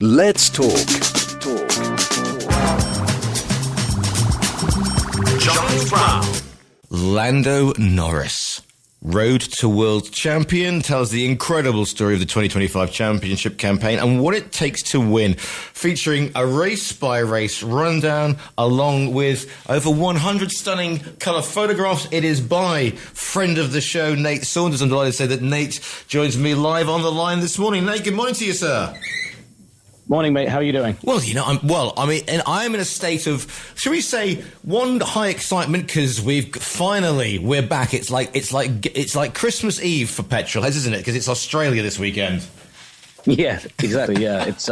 Let's talk. Giles Brown. Lando Norris, road to world champion, tells the incredible story of the 2025 championship campaign and what it takes to win, featuring a race-by-race rundown along with over 100 stunning colour photographs. It is by friend of the show, Nate Saunders. I'm delighted to say that Nate joins me live on the line this morning. Nate, good morning to you, sir. Morning, mate. How are you doing? Well, I'm in a state of, shall we say, one, high excitement because we're back. It's like Christmas Eve for petrolheads, isn't it? Because it's Australia this weekend. Yeah, exactly. Yeah, it's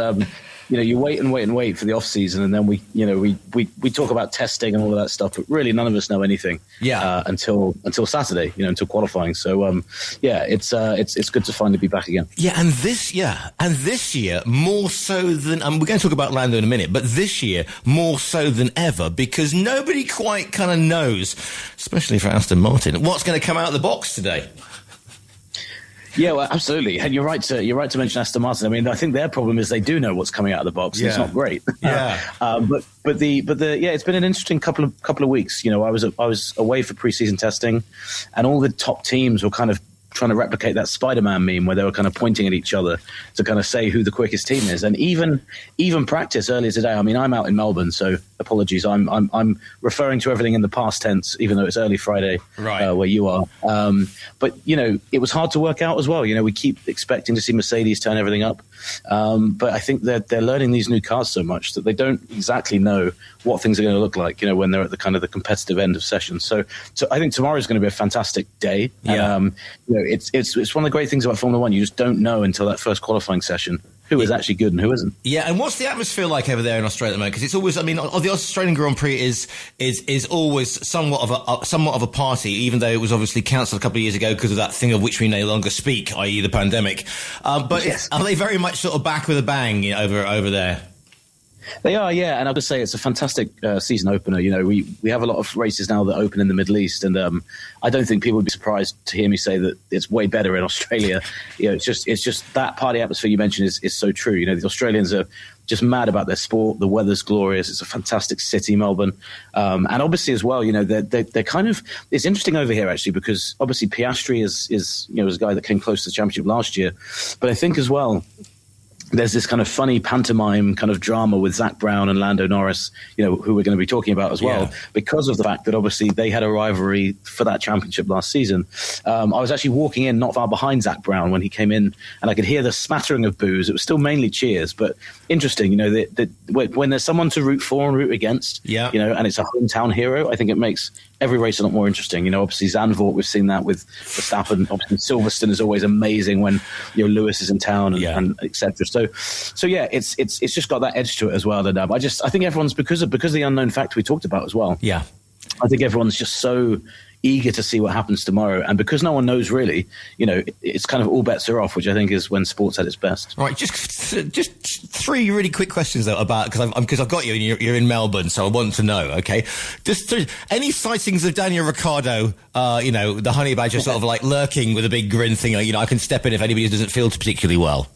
you wait for the off season, and then we talk about testing and all of that stuff, but really none of us know anything. Yeah. Until Saturday, until qualifying. So it's good to finally be back again. Yeah, and this year more so than we're going to talk about Lando in a minute, but this year more so than ever because nobody quite kind of knows, especially for Aston Martin, what's going to come out of the box today. Yeah, well, absolutely, and you're right to mention Aston Martin. I mean, I think their problem is they do know what's coming out of the box. And It's not great. Yeah, but it's been an interesting couple of weeks. I was away for preseason testing, and all the top teams were kind of trying to replicate that Spider-Man meme where they were kind of pointing at each other to kind of say who the quickest team is. And even practice earlier today. I mean, I'm out in Melbourne, so apologies. I'm referring to everything in the past tense, even though it's early Friday, right, where you are. But it was hard to work out as well. We keep expecting to see Mercedes turn everything up, but I think they're learning these new cars so much that they don't exactly know what things are going to look like. When they're at the kind of the competitive end of sessions. So I think tomorrow is going to be a fantastic day. Yeah. It's one of the great things about Formula One. You just don't know until that first qualifying session who is actually good and who isn't. Yeah, and what's the atmosphere like over there in Australia at the moment? Because it's always, the Australian Grand Prix is always somewhat of a party, even though it was obviously cancelled a couple of years ago because of that thing of which we no longer speak, i.e. the pandemic. But yes. Are they very much sort of back with a bang over there? They are, yeah, and I'll just say it's a fantastic season opener. We have a lot of races now that open in the Middle East, and I don't think people would be surprised to hear me say that it's way better in Australia. It's just that party atmosphere you mentioned is so true. The Australians are just mad about their sport. The weather's glorious. It's a fantastic city, Melbourne, and obviously as well, they're kind of. It's interesting over here actually because obviously Piastri is a guy that came close to the championship last year, but I think as well. There's this kind of funny pantomime kind of drama with Zach Brown and Lando Norris, who we're going to be talking about as well, because of the fact that obviously they had a rivalry for that championship last season. I was actually walking in not far behind Zach Brown when he came in, and I could hear the smattering of boos. It was still mainly cheers, but interesting, when there's someone to root for and root against, and it's a hometown hero, I think it makes every race a lot more interesting. Obviously Zandvoort, we've seen that with Verstappen. Obviously Silverstone is always amazing when Lewis is in town and etc. So yeah, it's just got that edge to it as well. And I think everyone's because of the unknown factor we talked about as well. Yeah, I think everyone's just so eager to see what happens tomorrow, and because no one knows really, it's kind of all bets are off, which I think is when sports at its best. Right, just three really quick questions though about because I've got you and you're in Melbourne, so I want to know. Okay, just any sightings of Daniel Ricciardo, the honey badger, sort of like lurking with a big grin thing, I can step in if anybody doesn't feel particularly well.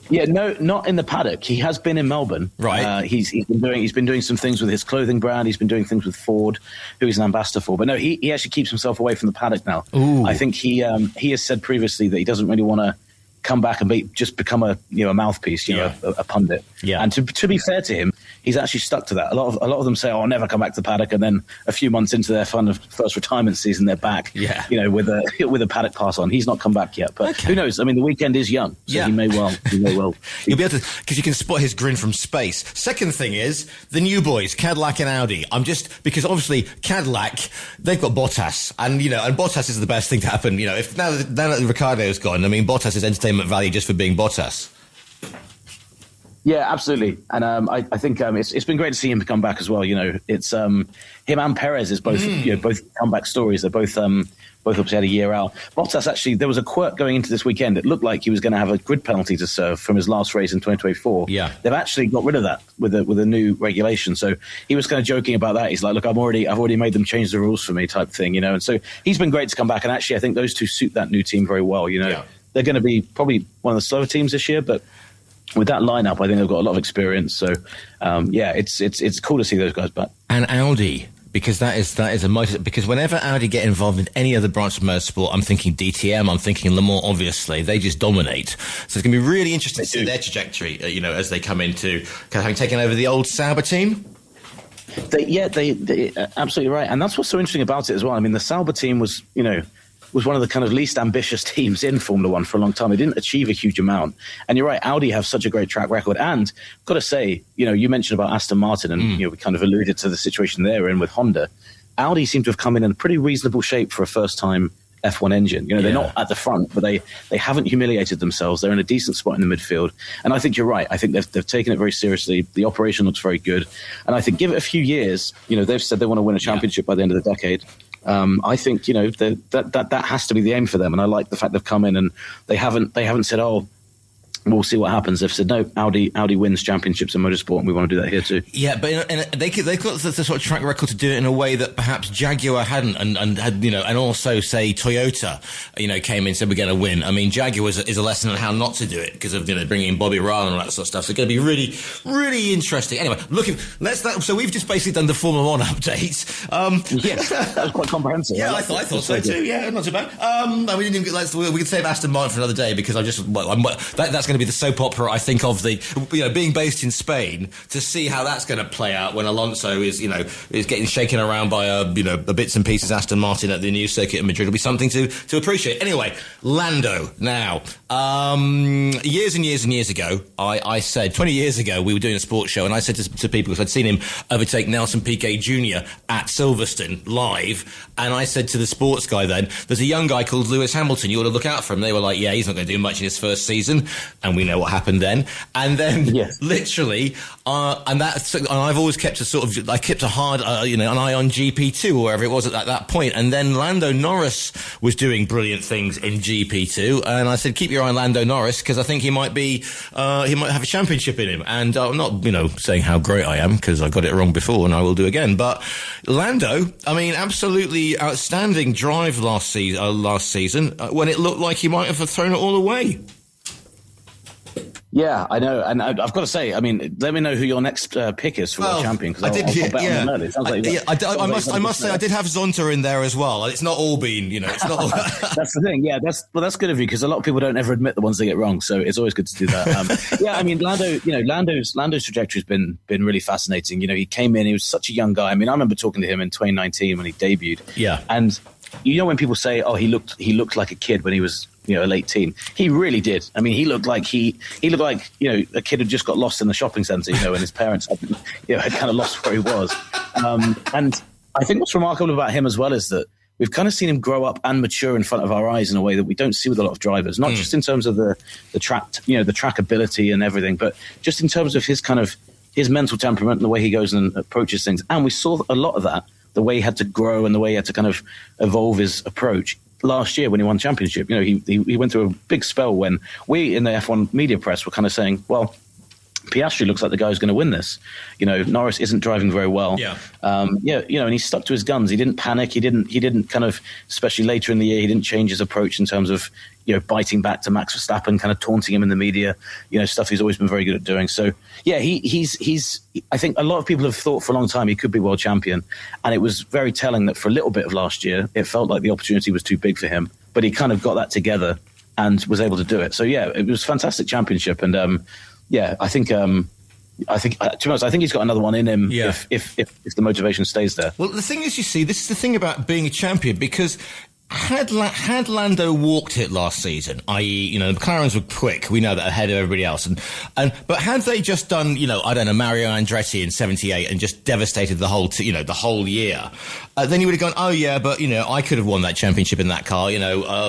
Yeah, no, not in the paddock. He has been in Melbourne. Right. He's been doing some things with his clothing brand. He's been doing things with Ford, who he's an ambassador for. But no, he actually keeps himself away from the paddock now. Ooh. I think he has said previously that he doesn't really want to come back and just become a mouthpiece, a pundit. Yeah. And to be fair to him, he's actually stuck to that. A lot of them say, I'll never come back to the paddock, and then a few months into their first retirement season, they're back. Yeah. With a paddock pass on. He's not come back yet, but Who knows? I mean, the weekend is young, so he may well. You'll be able to, because you can spot his grin from space. Second thing is the new boys, Cadillac and Audi. Because obviously Cadillac, they've got Bottas, and Bottas is the best thing to happen. If now that Ricciardo's gone, Bottas is entertainment value just for being Bottas. Yeah, absolutely, and I think it's been great to see him come back as well. It's him and Perez is both both comeback stories. They're both obviously had a year out. Bottas actually, there was a quirk going into this weekend. It looked like he was going to have a grid penalty to serve from his last race in 2024. Yeah, they've actually got rid of that with a new regulation. So he was kind of joking about that. He's like, look, I've already made them change the rules for me, type thing. And so he's been great to come back. And actually, I think those two suit that new team very well. They're going to be probably one of the slower teams this year, but with that lineup, I think they've got a lot of experience. So, it's cool to see those guys back. And Audi, because that is a motive. Because whenever Audi get involved in any other branch of motorsport, I'm thinking DTM, I'm thinking Le Mans. Obviously, they just dominate. So it's going to be really interesting to see their trajectory. As they come into kind of having taken over the old Sauber team. They absolutely right, and that's what's so interesting about it as well. I mean, the Sauber team was one of the kind of least ambitious teams in Formula One for a long time. They didn't achieve a huge amount. And you're right, Audi have such a great track record. And I've got to say, you mentioned about Aston Martin, and we kind of alluded to the situation they're in with Honda. Audi seem to have come in pretty reasonable shape for a first-time F1 engine. They're not at the front, but they haven't humiliated themselves. They're in a decent spot in the midfield. And I think you're right. I think they've taken it very seriously. The operation looks very good. And I think give it a few years, they've said they want to win a championship by the end of the decade. I think that has to be the aim for them, and I like the fact they've come in and they haven't said, "Oh, we'll see what happens." They've said, "No, Audi wins championships in motorsport, and we want to do that here too." Yeah, but they've got the sort of track record to do it in a way that perhaps Jaguar hadn't, and had and also say Toyota, came in and said we're going to win. I mean, Jaguar is a lesson on how not to do it because of bringing in Bobby Ryan and all that sort of stuff. So it's going to be really, really interesting. Anyway, so we've just basically done the Formula One update. Yes, that was quite comprehensive. Yeah, I thought so too. Yeah, not too bad. We could save Aston Martin for another day because that's going to be the soap opera, I think, of the being based in Spain, to see how that's going to play out when Alonso is getting shaken around by a bits and pieces Aston Martin at the new circuit in Madrid. Will be something to appreciate. Anyway, Lando. Now, years and years and years ago, I said 20 years ago we were doing a sports show, and I said to people, because I'd seen him overtake Nelson Piquet Jr. at Silverstone live, and I said to the sports guy then, "There's a young guy called Lewis Hamilton. You ought to look out for him." They were like, "Yeah, he's not going to do much in his first season." And we know what happened then. And then, literally, and I've always kept I kept a hard, an eye on GP2 or wherever it was at that point. And then Lando Norris was doing brilliant things in GP2, and I said, keep your eye on Lando Norris because I think he might have a championship in him. And I'm not, saying how great I am because I got it wrong before and I will do again. But Lando, I mean, absolutely outstanding drive last season when it looked like he might have thrown it all away. Yeah, I know, and I've got to say, I mean, let me know who your next pick is for world champion. Because I must say, I did have Zonta in there as well. It's not all been, it's not. All That's the thing. Yeah, that's good of you because a lot of people don't ever admit the ones they get wrong. So it's always good to do that. I mean, Lando's trajectory has been really fascinating. He came in, he was such a young guy. I mean, I remember talking to him in 2019 when he debuted. Yeah, and when people say, "Oh, he looked like a kid when he was." A late teen. He really did. I mean, he looked like a kid who just got lost in the shopping centre, and his parents had kind of lost where he was. And I think what's remarkable about him as well is that we've kind of seen him grow up and mature in front of our eyes in a way that we don't see with a lot of drivers. Not just in terms of the track, the trackability and everything, but just in terms of his mental temperament and the way he goes and approaches things. And we saw a lot of that, the way he had to grow and the way he had to kind of evolve his approach. Last year when he won championship, he went through a big spell when we in the F1 media press were kind of saying, well, Piastri looks like the guy who's going to win this. Norris isn't driving very well. And he stuck to his guns. He didn't panic. He didn't kind of, especially later in the year, he didn't change his approach in terms of, biting back to Max Verstappen, kind of taunting him in the media, stuff he's always been very good at doing. So, yeah, he's I think a lot of people have thought for a long time he could be world champion. And it was very telling that for a little bit of last year, it felt like the opportunity was too big for him. But he kind of got that together and was able to do it. So, yeah, it was a fantastic championship. And, I think to be honest, I think he's got another one in him if the motivation stays there. Well, the thing is, this is the thing about being a champion, because had Lando walked it last season, i.e., the McLarens were quick, we know that, ahead of everybody else, but had they just done, I don't know, Mario Andretti in '78 and just devastated the whole, the whole year, then you would have gone, oh yeah, but I could have won that championship in that car.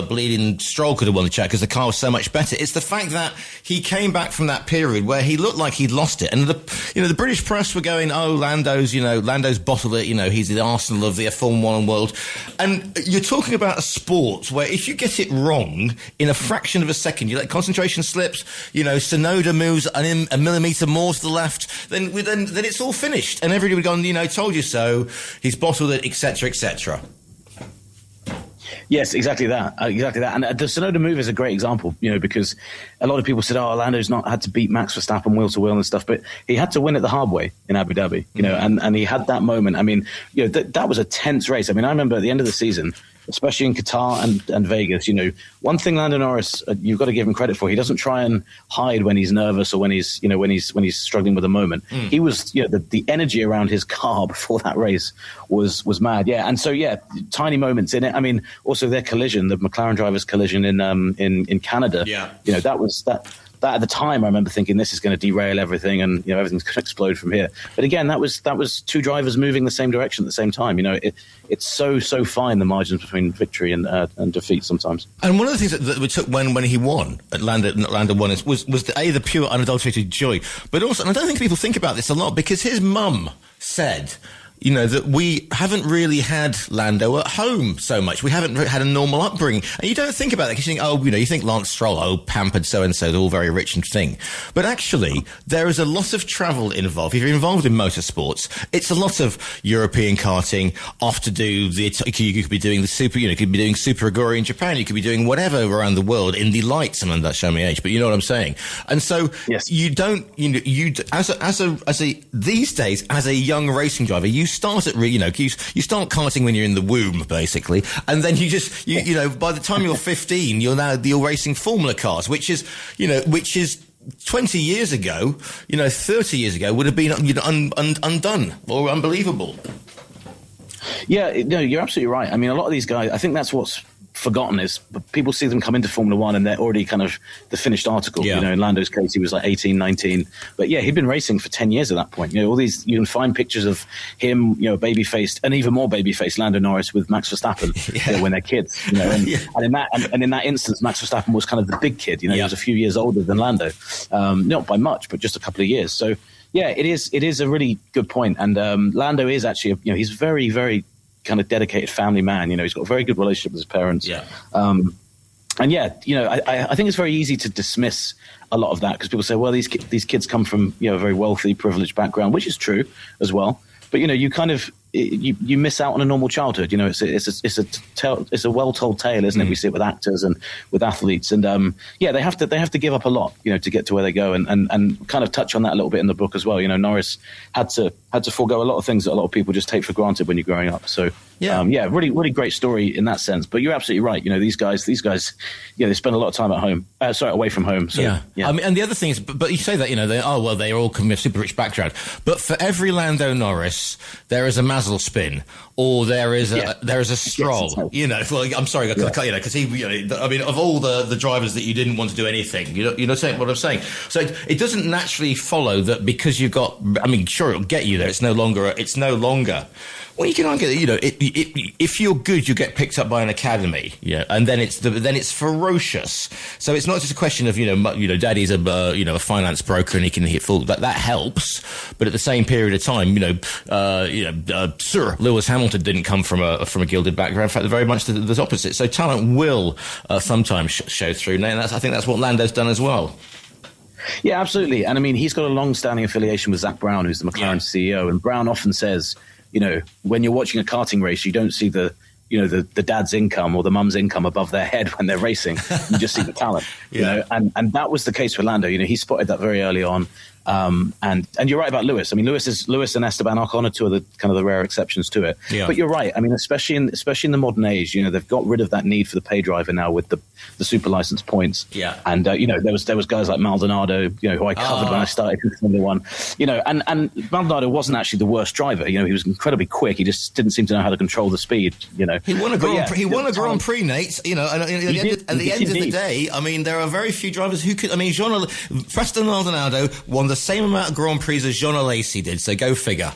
Bleeding Stroll could have won the championship because the car was so much better. It's the fact that he came back from that period where he looked like he'd lost it, and the British press were going, oh, Lando's bottled it. He's the Arsenal of the Formula One world, and you're talking about a sport where if you get it wrong in a fraction of a second, you let concentration slips, Tsunoda moves a millimetre more to the left, then it's all finished, and everybody would have gone, told you so. He's bottled it, etc., etc. Yes, exactly that. And the Tsunoda move is a great example, because a lot of people said, Lando's not had to beat Max Verstappen wheel to wheel and stuff, but he had to win it the hard way in Abu Dhabi, and he had that moment. I mean, that was a tense race. I mean, I remember at the end of the season, especially in Qatar and Vegas, one thing Lando Norris, you've got to give him credit for, he doesn't try and hide when he's nervous or when he's struggling with a moment. He was, the energy around his car before that race was mad. Yeah. And so, tiny moments in it. I mean, also their collision, the McLaren drivers' collision in Canada. Yeah. That at the time, I remember thinking this is going to derail everything, and everything's going to explode from here. But again, that was two drivers moving the same direction at the same time. It's so fine, the margins between victory and defeat sometimes. And one of the things that we took when he won at Lando won was the pure unadulterated joy, but also, and I don't think people think about this a lot, because his mum said, that we haven't really had Lando at home so much. We haven't had a normal upbringing. And you don't think about that because you think, you think Lance Stroll, pampered so-and-so, they're all very rich and thing. But actually, there is a lot of travel involved. If you're involved in motorsports, it's a lot of European karting, off to do you could be doing the super, you could be doing Super Aguri in Japan, you could be doing whatever around the world, Indy Lights, and that's showing me age, but you know what I'm saying. And so, yes. You don't, these days, as a young racing driver, you start at you start karting when you're in the womb, basically, and then by the time you're 15, you're racing Formula cars, which is 20 years ago, 30 years ago would have been undone or unbelievable. Yeah, no, you're absolutely right. I mean, a lot of these guys, I think that's what's forgotten is people see them come into Formula One and they're already kind of the finished article. In Lando's case, he was like 18, 19. But he'd been racing for 10 years at that point. All these, you can find pictures of him, baby-faced, and even more baby-faced Lando Norris with Max Verstappen when they're kids. And in that instance, Max Verstappen was kind of the big kid. He was a few years older than Lando. Not by much, but just a couple of years. So, it is a really good point. And Lando is actually, he's very, very kind of dedicated family man. He's got a very good relationship with his parents. I think it's very easy to dismiss a lot of that because people say, well, these kids come from a very wealthy, privileged background, which is true as well. But you kind of you miss out on a normal childhood. It's a well told tale, isn't it? We see it with actors and with athletes, and they have to give up a lot, to get to where they go, and kind of touch on that a little bit in the book as well. Norris had to forego a lot of things that a lot of people just take for granted when you're growing up. So really, really great story in that sense. But you're absolutely right. These guys, they spend a lot of time at home, away from home. So, I mean, and the other thing is, but you say that they all come from a super rich background. But for every Lando Norris, there is a Mazel spin, or there is a Stroll. Well, I'm sorry, because he, I mean, of all the drivers that you didn't want to do anything, you know what I'm saying. So it doesn't naturally follow that because you've got. I mean, sure, it'll get you there. It's no longer. Well, you can argue that if you're good, you get picked up by an academy, and then it's ferocious. So it's not just a question of daddy's a finance broker and he can hit full. That helps, but at the same period of time, Sir Lewis Hamilton didn't come from a gilded background. In fact, very much the opposite. So talent will sometimes show through, and I think that's what Lando's done as well. Yeah, absolutely. And I mean, he's got a long-standing affiliation with Zach Brown, who's the McLaren CEO, and Brown often says, when you're watching a karting race, you don't see the dad's income or the mum's income above their head when they're racing. You just see the talent, and that was the case with Lando. He spotted that very early on. And you're right about Lewis. I mean, Lewis and Esteban Ocon are two of the rare exceptions to it. Yeah. But you're right. I mean, especially in the modern age, they've got rid of that need for the pay driver now with the super license points. Yeah. And there was guys like Maldonado, who I covered when I started in Formula One. And Maldonado wasn't actually the worst driver. He was incredibly quick. He just didn't seem to know how to control the speed. He won a Grand Prix. He won a Grand Prix, Nate. And at the end of the day, I mean, there are very few drivers who could. I mean, Preston Maldonado won the same amount of Grand Prix as Jean Alesi did, so go figure.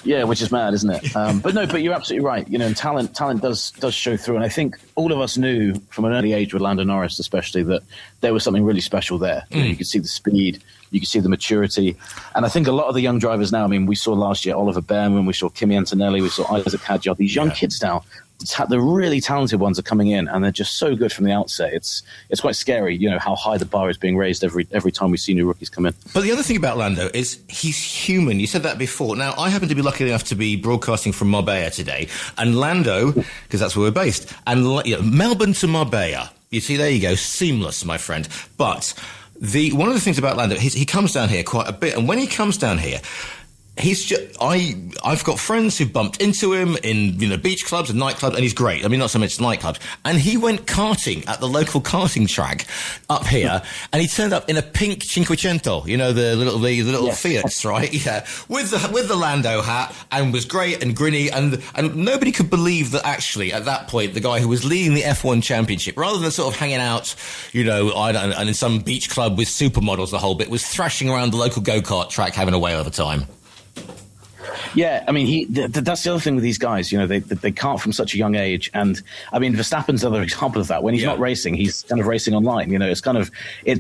Yeah, which is mad, isn't it? But you're absolutely right. And talent does show through. And I think all of us knew from an early age with Lando Norris, especially, that there was something really special there. You could see the speed, you could see the maturity. And I think a lot of the young drivers now, I mean, we saw last year Oliver Behrman, we saw Kimi Antonelli, we saw Isaac Hadjar, these young kids now, the really talented ones are coming in, and they're just so good from the outset. It's quite scary, you know, how high the bar is being raised every time we see new rookies come in. But the other thing about Lando is he's human. You said that before. Now, I happen to be lucky enough to be broadcasting from Marbella today, and Lando, because that's where we're based, and Melbourne to Marbella. You see, there you go, seamless, my friend. But one of the things about Lando, he comes down here quite a bit, and when he comes down here, he's just, I've got friends who bumped into him in, you know, beach clubs and nightclubs, and he's great. I mean, not so much nightclubs. And he went karting at the local karting track up here, and he turned up in a pink Cinquecento, you know, the little yes. Fiats, right? Yeah, with the Lando hat, and was great and grinny, and nobody could believe that actually at that point the guy who was leading the F1 championship, rather than sort of hanging out, you know, and in some beach club with supermodels the whole bit, was thrashing around the local go-kart track having a whale of a time. Yeah, I mean, that's the other thing with these guys. You know, they kart from such a young age, and I mean, Verstappen's another example of that. When he's not racing, he's kind of racing online. You know, it's kind of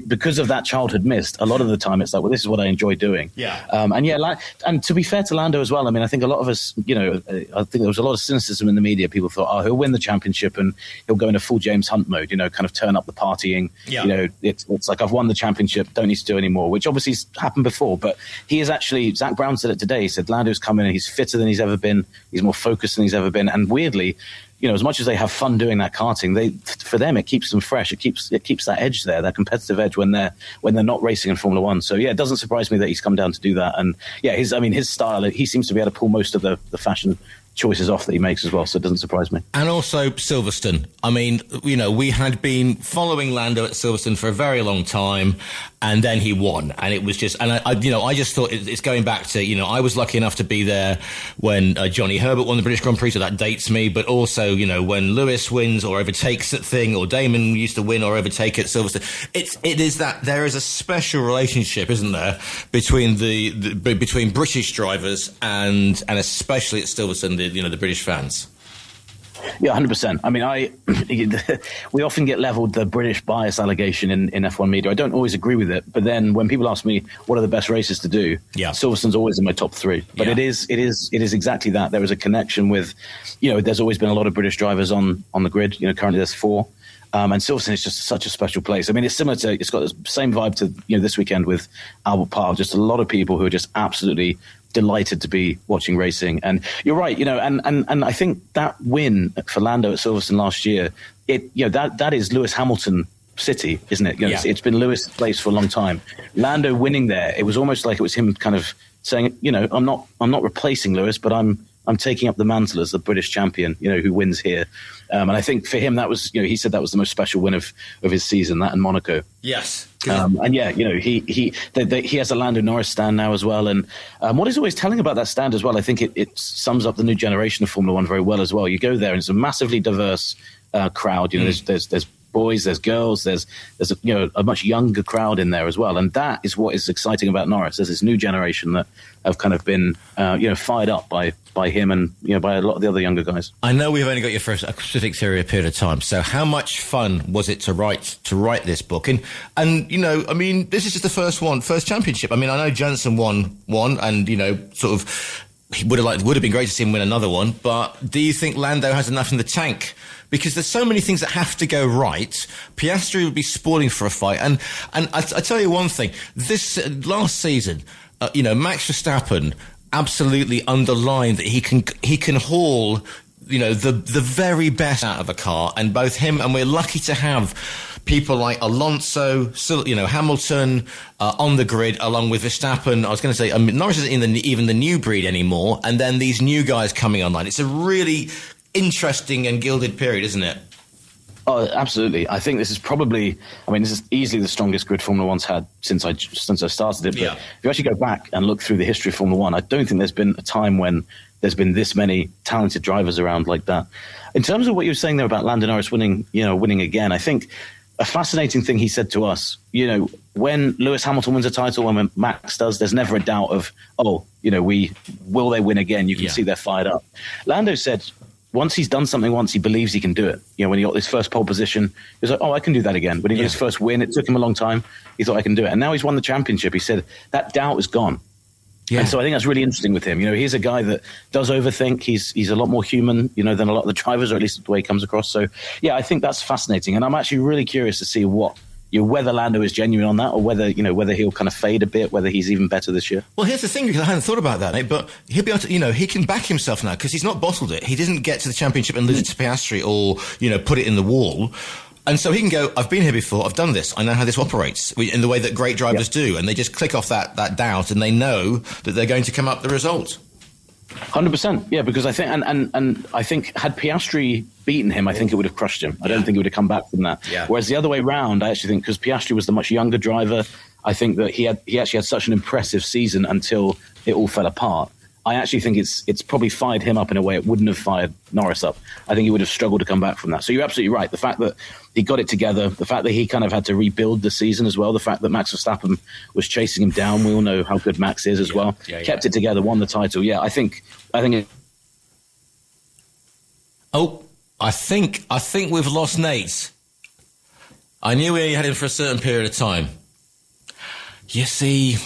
because of that childhood missed. A lot of the time, it's like, well, this is what I enjoy doing. Yeah, and to be fair to Lando as well, I mean, I think a lot of us, you know, I think there was a lot of cynicism in the media. People thought, oh, he'll win the championship and he'll go into full James Hunt mode. You know, kind of turn up the partying. Yeah. You know, it's like, I've won the championship, don't need to do any more. Which obviously has happened before, but he is actually. Zach Brown said it today. He said Lando's coming in. He's fitter than he's ever been. He's more focused than he's ever been. And weirdly, you know, as much as they have fun doing that karting, for them it keeps them fresh. It keeps that edge there, that competitive edge when they're not racing in Formula One. So yeah, it doesn't surprise me that he's come down to do that. And yeah, his style, he seems to be able to pull most of the fashion choices off that he makes as well, so it doesn't surprise me. And also Silverstone. I mean, you know, we had been following Lando at Silverstone for a very long time, and then he won, and it was just, and I just thought it's going back to, you know, I was lucky enough to be there when Johnny Herbert won the British Grand Prix, so that dates me, but also, you know, when Lewis wins or overtakes that thing, or Damon used to win or overtake at Silverstone, it is that there is a special relationship, isn't there, between between British drivers and especially at Silverstone, the British fans. Yeah, 100%. I mean, we often get levelled the British bias allegation in F1 media. I don't always agree with it, but then when people ask me what are the best races to do, Silverstone's always in my top three. But it is exactly that. There is a connection with, you know, there's always been a lot of British drivers on the grid. You know, currently there's 4. And Silverstone is just such a special place. I mean, it's got the same vibe to, you know, this weekend with Albert Park. Just a lot of people who are just absolutely delighted to be watching racing. And you're right, you know, and I think that win for Lando at Silverstone last year, that is Lewis Hamilton City, isn't it? You know, it's been Lewis' place for a long time. Lando winning there, it was almost like it was him kind of saying, you know, I'm not replacing Lewis, but I'm taking up the mantle as the British champion, you know, who wins here. And I think for him, that was, you know, he said that was the most special win of his season, that in Monaco. Yes. And yeah, you know, he has a Lando Norris stand now as well. And what he's always telling about that stand as well, I think it sums up the new generation of Formula One very well as well. You go there and it's a massively diverse crowd. You know, there's boys, there's girls, there's a much younger crowd in there as well, and that is what is exciting about Norris. There's this new generation that have kind of been fired up by him and, you know, by a lot of the other younger guys. I know we've only got you for a specific period of time. So how much fun was it to write this book? And you know, I mean, this is just the first championship. I mean, I know Jansen won, and you know, sort of. Would have been great to see him win another one, but do you think Lando has enough in the tank? Because there's so many things that have to go right. Piastri would be spoiling for a fight, and I tell you one thing: this last season, you know, Max Verstappen absolutely underlined that he can haul, you know, the very best out of a car, and both him and we're lucky to have people like Alonso, you know, Hamilton on the grid, along with Verstappen. I was going to say, Norris isn't even the new breed anymore, and then these new guys coming online. It's a really interesting and gilded period, isn't it? Oh, absolutely. I think this is this is easily the strongest grid Formula One's had since I started it. But if you actually go back and look through the history of Formula One, I don't think there's been a time when there's been this many talented drivers around like that. In terms of what you were saying there about Lando Norris winning again, I think a fascinating thing he said to us, you know, when Lewis Hamilton wins a title, when Max does, there's never a doubt of, oh, you know, will they win again? You can see they're fired up. Lando said once he's done something once, he believes he can do it. You know, when he got his first pole position, he was like, oh, I can do that again. When he got his first win, it took him a long time. He thought, I can do it. And now he's won the championship. He said that doubt is gone. Yeah. And so I think that's really interesting with him. You know, he's a guy that does overthink. He's a lot more human, you know, than a lot of the drivers, or at least the way he comes across. So, yeah, I think that's fascinating. And I'm actually really curious to see whether Lando is genuine on that, or whether he'll kind of fade a bit, whether he's even better this year. Well, here's the thing, because I hadn't thought about that, mate, but he'll be able to, you know, he can back himself now because he's not bottled it. He didn't get to the championship and lose it to Piastri or, you know, put it in the wall. And so he can go, I've been here before, I've done this, I know how this operates, in the way that great drivers do, and they just click off that doubt, and they know that they're going to come up the result. 100%, yeah, because I think, and I think had Piastri beaten him, I think it would have crushed him. I don't think he would have come back from that. Yeah. Whereas the other way round, I actually think, because Piastri was the much younger driver, I think that he actually had such an impressive season until it all fell apart. I actually think it's probably fired him up in a way it wouldn't have fired Norris up. I think he would have struggled to come back from that. So you're absolutely right. The fact that he got it together, the fact that he kind of had to rebuild the season as well, the fact that Max Verstappen was chasing him down, we all know how good Max is as well. Kept it together, won the title. Yeah, I think it. Oh, I think we've lost Nate. I knew we had him for a certain period of time. You see,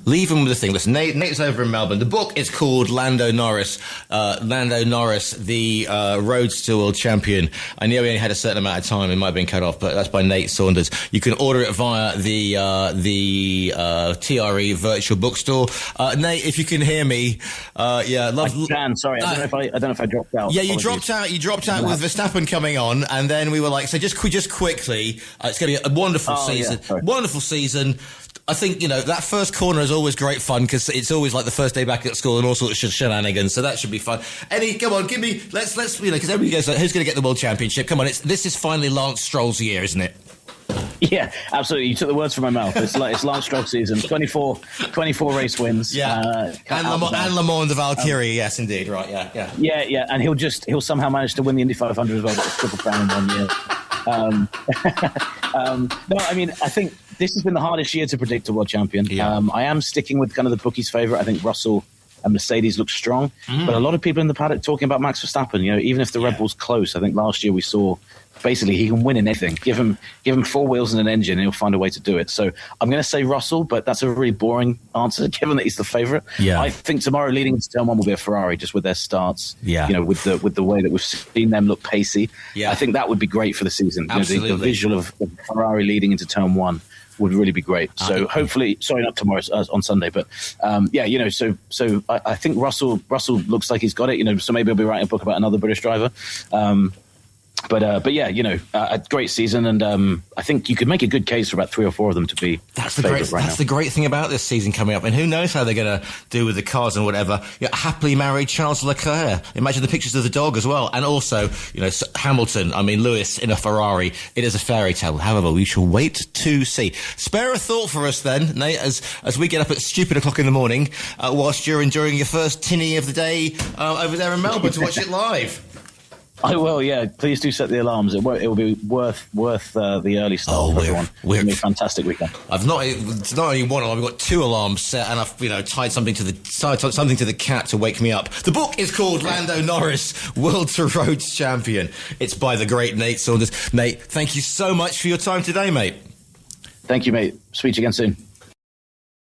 leave him with the thing. Listen, Nate's over in Melbourne. The book is called Lando Norris. Lando Norris, the Roads to World Champion. I knew he only had a certain amount of time. It might have been cut off, but that's by Nate Saunders. You can order it via the TRE virtual bookstore. Nate, if you can hear me, yeah, love. I can. Sorry, I don't know if I dropped out. Yeah, you dropped out. You dropped out with Verstappen coming on, and then we were like, so just quickly, it's going to be a wonderful season. Yeah, wonderful season. I think, you know, that first corner is always great fun because it's always like the first day back at school and all sorts of shenanigans. So that should be fun. Eddie, come on, give me, let's, you know, because everybody goes like, who's going to get the World Championship? Come on, this is finally Lance Stroll's year, isn't it? Yeah, absolutely. You took the words from my mouth. It's Lance Stroll season. 24 race wins. Yeah, and Le Mans de Valkyrie. Yes, indeed. Right. Yeah. And he'll somehow manage to win the Indy 500 as well. Get a triple crown in 1 year. No, I mean, I think this has been the hardest year to predict a world champion. Yeah. I am sticking with kind of the bookies' favourite. I think Russell and Mercedes look strong, but a lot of people in the paddock talking about Max Verstappen. You know, even if the Red Bull's close, I think last year we saw basically he can win in anything. Give him 4 wheels and an engine, and he'll find a way to do it. So I'm going to say Russell, but that's a really boring answer given that he's the favourite. Yeah. I think tomorrow leading into turn 1 will be a Ferrari, just with their starts. Yeah. You know, with the way that we've seen them look pacey. Yeah. I think that would be great for the season. Absolutely. You know, the visual of Ferrari leading into turn 1 would really be great. So hopefully, sorry, not tomorrow, on Sunday, but yeah, you know, so I think Russell looks like he's got it, you know, so maybe he'll be writing a book about another British driver. But yeah, you know, a great season, and I think you could make a good case for about 3 or 4 of them to be. That's the great thing about this season coming up, and who knows how they're going to do with the cars and whatever. You know, happily married Charles Leclerc. Imagine the pictures of the dog as well, and also, you know, Hamilton. I mean, Lewis in a Ferrari. It is a fairy tale. However, we shall wait to see. Spare a thought for us then, Nate, as we get up at stupid o'clock in the morning, whilst you're enjoying your first tinny of the day over there in Melbourne to watch it live. I will, yeah. Please do set the alarms. It will be worth the early start for everyone. It'll be a fantastic weekend. It's not only one alarm. I've got 2 alarms set, and I've tied something to the cat to wake me up. The book is called Lando Norris, World to Roads Champion. It's by the great Nate Saunders. Nate, thank you so much for your time today, mate. Thank you, mate. Speak to you again soon.